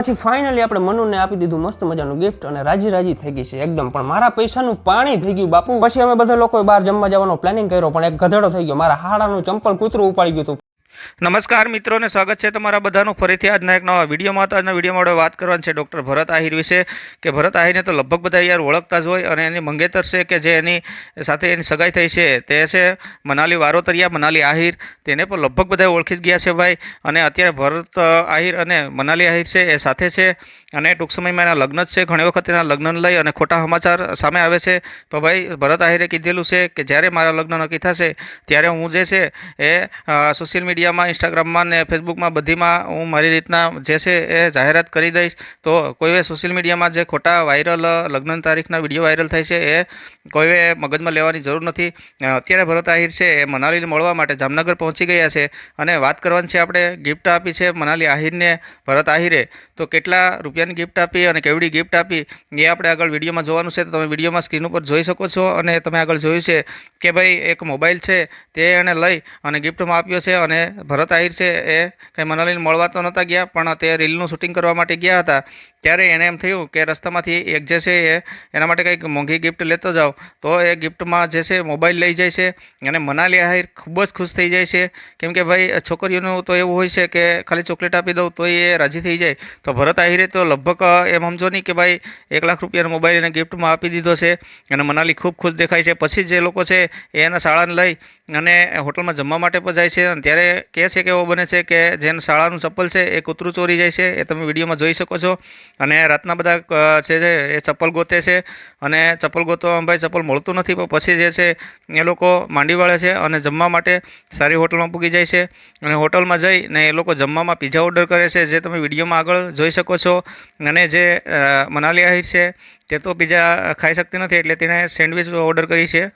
પછી ફાઇનલી આપણે મનુને આપી દીધું મસ્ત મજાનું ગિફ્ટ અને રાજી રાજી થઈ ગઈ છે એકદમ, પણ મારા પૈસાનું પાણી થઈ ગયું બાપુ. પછી અમે બધા લોકોએ બહાર જમવા જવાનો પ્લાનિંગ કર્યો, પણ એક ગધેડો થઈ ગયો, મારા હાડાનું ચંપલ કૂતરું ઉપાડી ગયું હતું. નમસ્કાર મિત્રોને સ્વાગત છે તમારા બધાનું ફરીથી આજના એક નવા વિડીયોમાં. તો આજના વિડીયોમાં આપણે વાત કરવાની છે ડૉક્ટર ભરત આહિર વિશે, કે ભરત આહિરને તો લગભગ બધા યાર ઓળખતા જ હોય, અને એની મંગેતર છે કે જે એની સાથે એની સગાઈ થઈ છે તે છે મનાલી વારોતરિયા, મનાલી આહિર. તેને પણ લગભગ બધા ઓળખી જ ગયા છે ભાઈ. અને અત્યારે ભરત આહિર અને મનાલી આહિર છે એ સાથે છે, અને ટૂંક સમયમાં એના લગ્ન જ છે. ઘણી વખત એના લગ્નને લઈ અને ખોટા સમાચાર સામે આવે છે. તો ભાઈ ભરત આહિરે કીધેલું છે કે જ્યારે મારા લગ્ન નક્કી થશે ત્યારે હું જે છે એ સોશિયલ મીડિયામાં, ઇન્સ્ટાગ્રામમાં ને ફેસબુકમાં બધીમાં હું મારી રીતના જે છે એ જાહેરાત કરી દઈશ. તો કોઈએ સોશિયલ મીડિયામાં જે ખોટા વાયરલ લગ્ન તારીખના વિડીયો વાયરલ થાય છે એ કોઈએ મગજમાં લેવાની જરૂર નથી. અત્યારે ભરત આહિર છે એ મનાલીને મળવા માટે જામનગર પહોંચી ગયા છે, અને વાત કરવાની છે આપણે ગિફ્ટ આપી છે મનાલી આહિરને ભરત આહિરે. તો કેટલા રૂપિયાની ગિફ્ટ આપી અને કેવડી ગિફ્ટ આપી એ આપણે આગળ વિડીયોમાં જોવાનું છે. તો તમે વિડીયોમાં સ્ક્રીન ઉપર જોઈ શકો છો, અને તમે આગળ જોયું છે કે ભાઈ એક મોબાઈલ છે તે એણે લઈ અને ગિફ્ટમાં આપ્યો છે. અને ભરત આહિર છે એ કંઈ મનાલીને મળવા તો નહોતા ગયા, પણ તે રીલનું શૂટિંગ કરવા માટે ગયા હતા. ત્યારે એને એમ થયું કે રસ્તામાંથી એક જે છે એ એના માટે કંઈક મોંઘી ગિફ્ટ લેતો જાઓ, તો એ ગિફ્ટમાં જે છે મોબાઈલ લઈ જાય છે. અને મનાલી આહિર ખૂબ જ ખુશ થઈ જાય છે, કેમ કે ભાઈ છોકરીઓનું તો એવું હોય છે કે ખાલી ચોકલેટ આપી દઉં તો એ રાજી થઈ જાય. તો ભરત આહિરે તો લગભગ એમ સમજો નહીં કે ભાઈ 1 લાખ રૂપિયાનો મોબાઈલ એને ગિફ્ટમાં આપી દીધો છે. અને મનાલી ખૂબ ખુશ દેખાય છે. પછી જે લોકો છે એ એના શાળાને લઈ અને હોટલમાં જમવા માટે પણ જાય છે. અને ત્યારે કહે છે કે એવો બને છે કે જેને શાળાનું ચપ્પલ છે એ કૂતરું ચોરી જાય છે, એ તમે વિડીયોમાં જોઈ શકો છો. અને રાતના બધા છે એ ચપ્પલ ગોતે છે, અને ચપ્પલ ગોતવામાં ભાઈ ચપ્પલ મળતું નથી. પણ પછી જે છે એ લોકો માંડી વાળે છે અને જમવા માટે સારી હોટલમાં પૂગી જાય છે. અને હોટલમાં જઈને એ લોકો જમવામાં પીઝા ઓર્ડર કરે છે, જે તમે વિડીયોમાં આગળ જોઈ શકો છો. અને જે મનાલી આહિર છે તે તો પીઝા ખાઈ શકતી નથી, એટલે તેણે સેન્ડવિચ ઓર્ડર કરી છે.